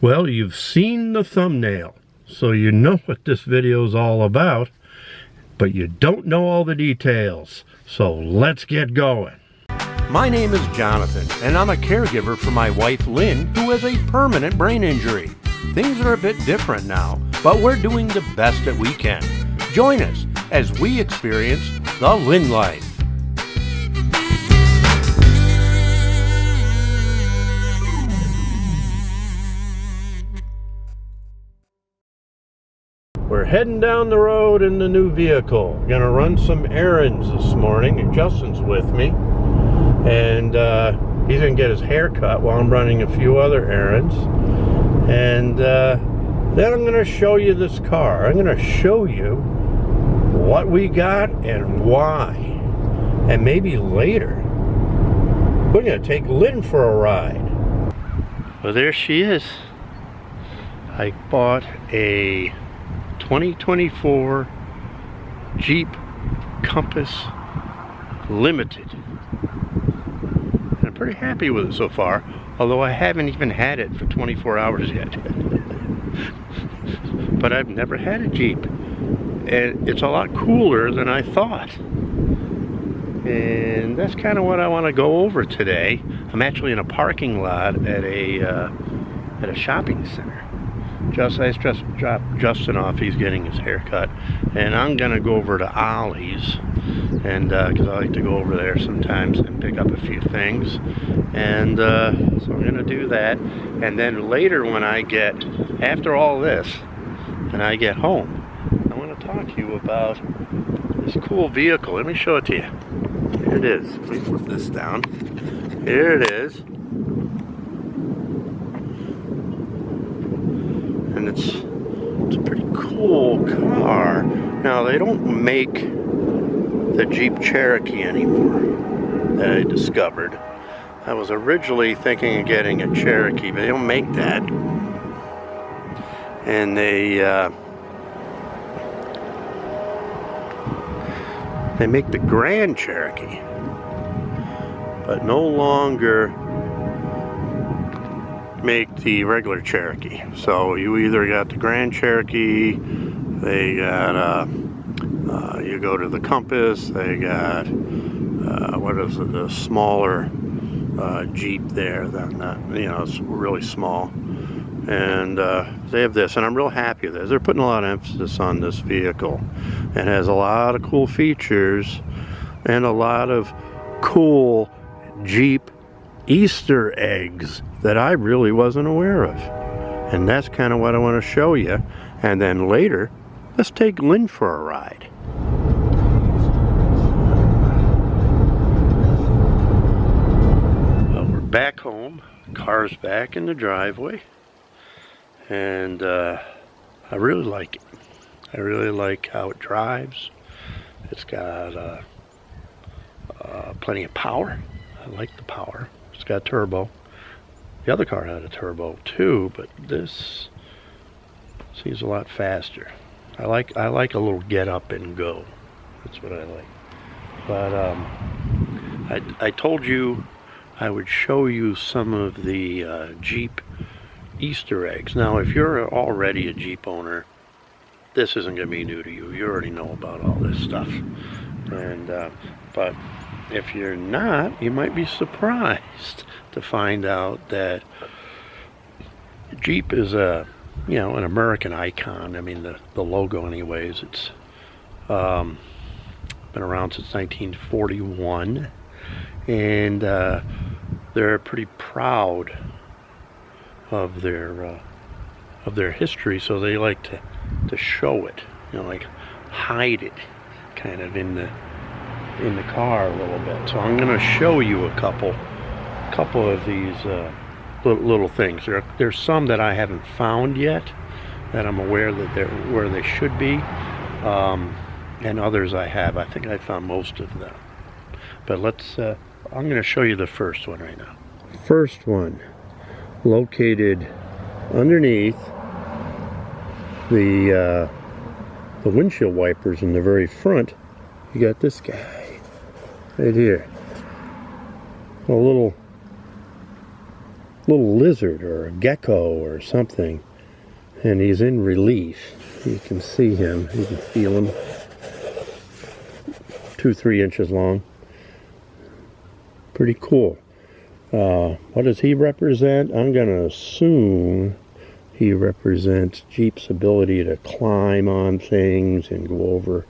Well, you've seen the thumbnail, so you know what this video is all about, but you don't know all the details. So let's get going. My name is Jonathan, and I'm a caregiver for my wife Lynn, who has a permanent brain injury. Things are a bit different now, but we're doing the best that we can. Join us as we experience the Lynn life. We're heading down the road in the new vehicle. Gonna run some errands this morning, and Justin's with me. And he's gonna get his hair cut while I'm running a few other errands. And then I'm gonna show you this car. I'm gonna show you what we got and why. And maybe later, we're gonna take Lynn for a ride. Well, there she is. I bought a 2024 Jeep Compass Limited. And I'm pretty happy with it so far, although I haven't even had it for 24 hours yet. But I've never had a Jeep, and it's a lot cooler than I thought. And that's kind of what I want to go over today. I'm actually in a parking lot at a shopping center. I just dropped Justin off. He's getting his hair cut, and I'm gonna go over to Ollie's, and because I like to go over there sometimes and pick up a few things, and so I'm gonna do that. And then later, when I get after all this and I get home, I want to talk to you about this cool vehicle. Let me show it to you. Here it is. Let me put this down. Here it is. And it's a pretty cool car. Now, they don't make the Jeep Cherokee anymore, that I discovered. I was originally thinking of getting a Cherokee, but they don't make that. And they make the Grand Cherokee, but no longer make the regular Cherokee. So you either got the Grand Cherokee, they got you go to the Compass, they got what is it, a smaller Jeep there, it's really small, and they have this, and I'm real happy with this. They're putting a lot of emphasis on this vehicle, and has a lot of cool features and a lot of cool Jeep Easter eggs that I really wasn't aware of. And that's kind of what I want to show you. And then later, let's take Lynn for a ride. Well, we're back home. Car's back in the driveway. And I really like it. I really like how it drives. It's got plenty of power. I like the power. It's got turbo. The other car had a turbo too, but this seems a lot faster. I like a little get up and go. That's what I like. But I told you I would show you some of the Jeep Easter eggs. Now, if you're already a Jeep owner, this isn't going to be new to you. You already know about all this stuff. And but if you're not, you might be surprised to find out that Jeep is an American icon. I mean, the logo anyways, it's been around since 1941, and they're pretty proud of their history, so they like to show it, like hide it kind of in the car a little bit. So I'm going to show you a couple of these little things. There's some that I haven't found yet that I'm aware that they're where they should be, and others I have. I think I found most of them. But let's. I'm going to show you the first one right now. First one, located underneath the windshield wipers in the very front. You got this guy right here. A little little lizard or a gecko or something, and he's in relief. You can see him, you can feel him. 2-3 inches long. Pretty cool. What does he represent? I'm going to assume he represents Jeep's ability to climb on things and go over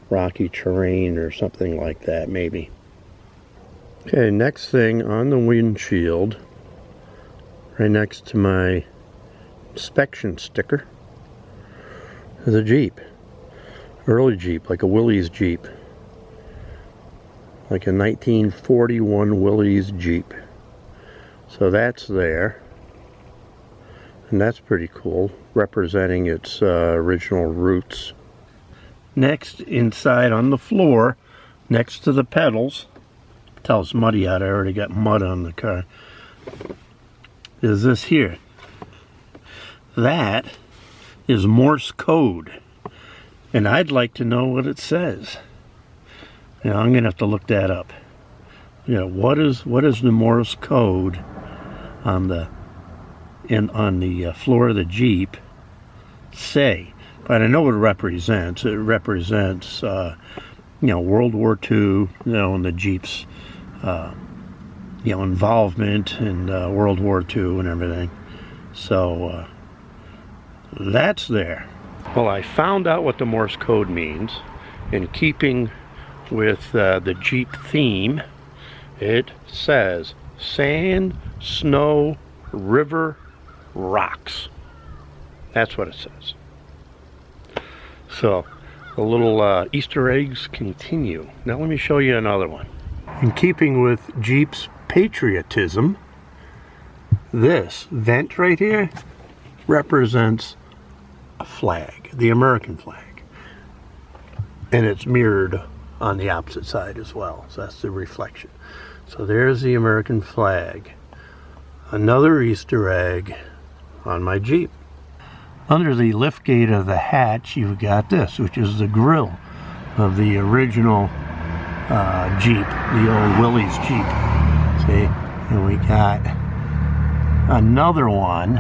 rocky terrain or something like that, maybe. Okay, next thing on the windshield, right next to my inspection sticker, is a Jeep. Early Jeep, like a Willys Jeep. Like a 1941 Willys Jeep. So that's there. And that's pretty cool, representing its original roots. Next, inside on the floor, next to the pedals, tell it's muddy out, I already got mud on the car, is this here. That is Morse code. And I'd like to know what it says. You know, I'm going to have to look that up. You know, what is the Morse code on the floor of the Jeep say? But I know what it represents. It represents, you know, World War II, you know, and the Jeep's, you know, involvement in World War II and everything. So that's there. Well, I found out what the Morse code means. In keeping with the Jeep theme, it says sand, snow, river, rocks. That's what it says. So the little Easter eggs continue. Now let me show you another one. In keeping with Jeep's patriotism, this vent right here represents a flag, the American flag. And it's mirrored on the opposite side as well. So that's the reflection. So there's the American flag. Another Easter egg on my Jeep. Under the liftgate of the hatch, you've got this, which is the grill of the original Jeep, the old Willys Jeep. See, and we got another one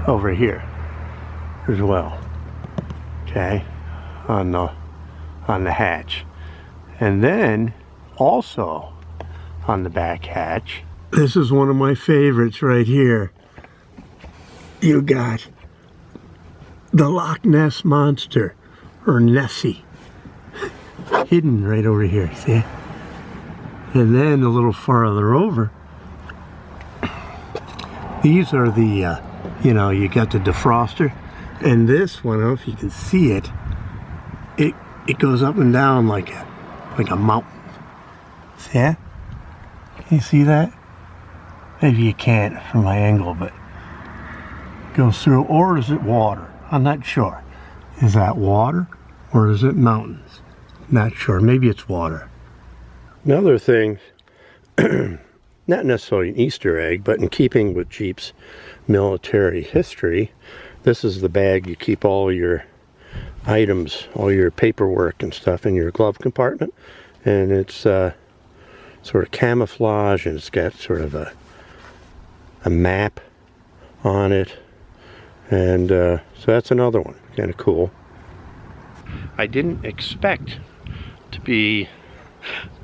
over here as well. Okay, on the hatch, and then also on the back hatch. This is one of my favorites right here. You got the Loch Ness Monster, or Nessie, hidden right over here, see? And then a little farther over, these are the, you know, you got the defroster, and this one, I don't know if you can see it, it goes up and down like a mountain. See that? Can you see that? Maybe you can't from my angle, but it goes through. Or is it water? I'm not sure. Is that water or is it mountains? Not sure. Maybe it's water. Another thing, not necessarily an Easter egg, but in keeping with Jeep's military history, this is the bag you keep all your items, all your paperwork and stuff in your glove compartment. And it's sort of camouflage, and it's got sort of a map on it. And so that's another one, kind of cool. I didn't expect to be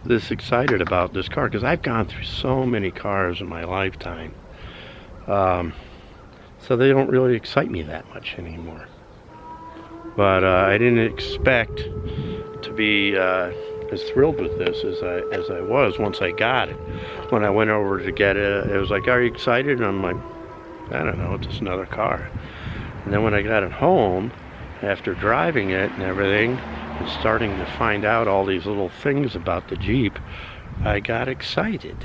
this excited about this car, because I've gone through so many cars in my lifetime. So they don't really excite me that much anymore. But I didn't expect to be as thrilled with this as I was once I got it. When I went over to get it, it was like, "Are you excited?" And I'm like, "I don't know, it's just another car." And then when I got it home, after driving it and everything, and starting to find out all these little things about the Jeep, I got excited.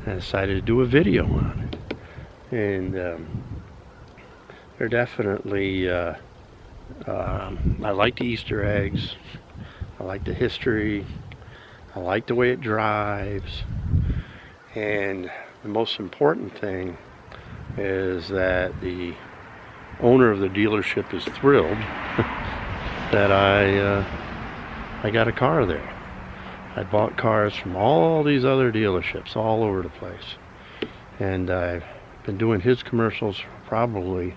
I decided to do a video on it. And they're definitely, I like the Easter eggs, I like the history, I like the way it drives, and the most important thing is that the owner of the dealership is thrilled that I got a car there. I bought cars from all these other dealerships all over the place, And I've been doing his commercials for probably,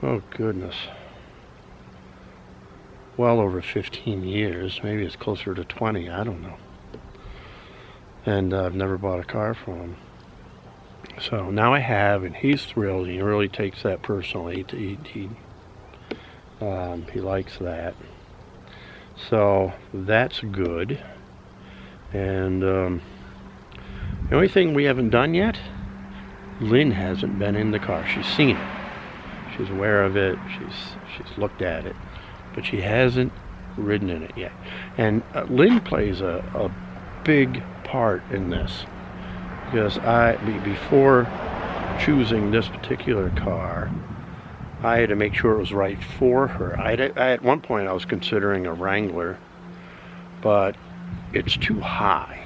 oh goodness, well over 15 years. Maybe it's closer to 20, I don't know. And I've never bought a car from him. So now I have, and he's thrilled. He really takes that personally. He likes that. So that's good. And the only thing we haven't done yet, Lynn hasn't been in the car. She's seen it. She's aware of it. She's looked at it, but she hasn't ridden in it yet. And Lynn plays a big part in this, because before choosing this particular car, I had to make sure it was right for her. At one point I was considering a Wrangler, but it's too high.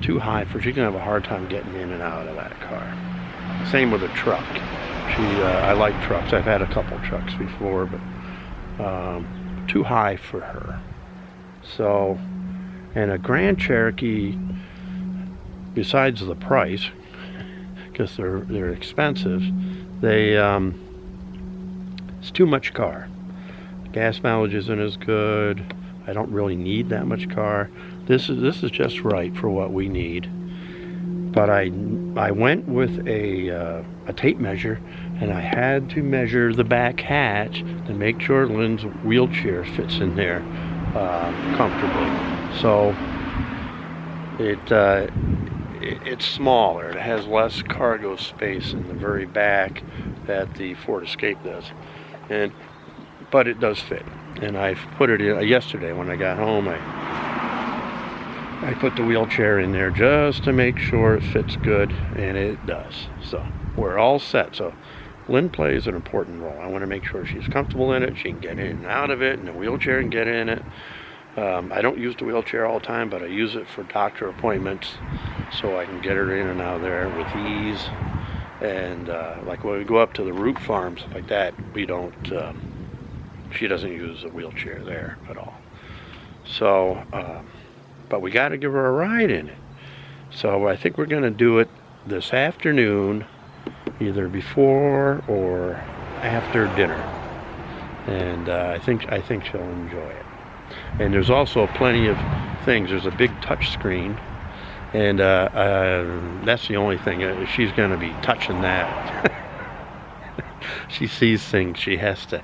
Too high for she's gonna have a hard time getting in and out of that car. Same with a truck. I like trucks. I've had a couple trucks before, but too high for her. So, and a Grand Cherokee, besides the price, because they're expensive, it's too much car. The gas mileage isn't as good. I don't really need that much car. This is just right for what we need. But I went with a tape measure, and I had to measure the back hatch to make sure Lynn's wheelchair fits in there comfortably. So it's smaller. It has less cargo space in the very back that the Ford Escape does, but it does fit. And I put it in yesterday when I got home. I put the wheelchair in there just to make sure it fits good, and it does. So we're all set. So Lynn plays an important role. I want to make sure she's comfortable in it, she can get in and out of it, and the wheelchair can get in it. I don't use the wheelchair all the time, but I use it for doctor appointments, so I can get her in and out of there with ease. And like when we go up to the root farms like that, we don't. She doesn't use a wheelchair there at all. So, but we got to give her a ride in it. So I think we're going to do it this afternoon, either before or after dinner. And I think she'll enjoy it. And there's also plenty of things. There's a big touch screen, and that's the only thing. She's going to be touching that. She sees things. She has to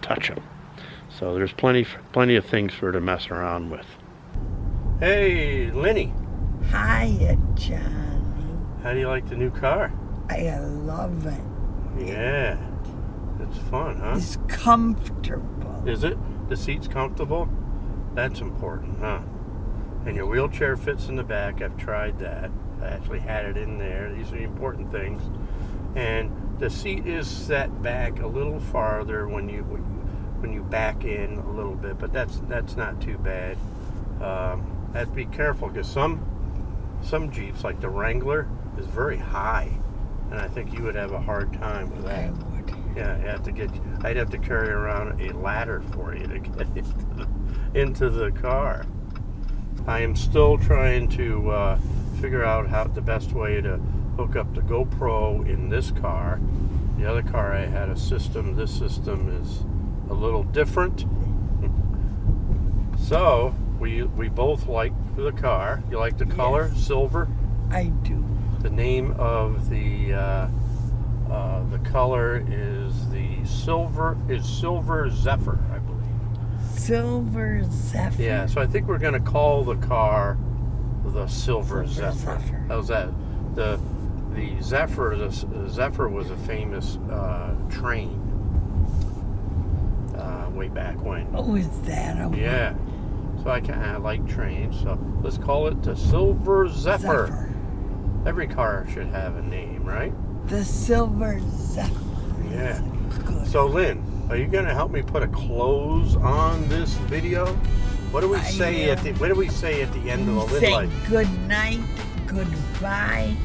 touch them. So there's plenty of things for her to mess around with. Hey, Lenny. Hiya, Johnny. How do you like the new car? I love it. Yeah, it's fun, huh? It's comfortable. Is it? The seat's comfortable? That's important, huh? And your wheelchair fits in the back. I've tried that. I actually had it in there. These are the important things. And the seat is set back a little farther when you back in a little bit, but that's not too bad. Have to be careful, because some Jeeps, like the Wrangler, is very high, and I think you would have a hard time with that. I would. Yeah, I'd have to carry around a ladder for you to get into the car. I am still trying to figure out how the best way to hook up the GoPro in this car. The other car I had a system. This system is a little different. So we both like the car. You like the color? Yes. Silver? I do. The name of the color is Silver Zephyr, I believe. Silver Zephyr. Yeah, so I think we're going to call the car the Silver Zephyr. How's that? The Zephyr was a famous train way back when. Oh, is that a Yeah. So I kind of like trains, so let's call it the Silver Zephyr. Every car should have a name, right? The Silver Zephyr. Yeah. Good. So Lynn, are you going to help me put a close on this video? What do we say at the end of the Lynn-li? Good night, goodbye,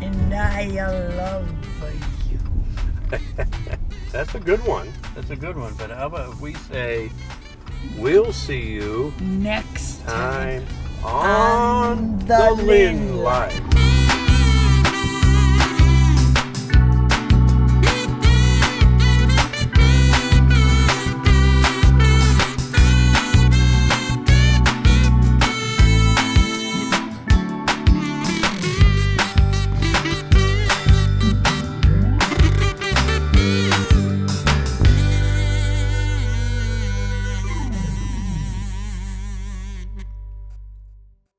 and I love you. That's a good one. But how about if we say, we'll see you next time on the Lynn-li.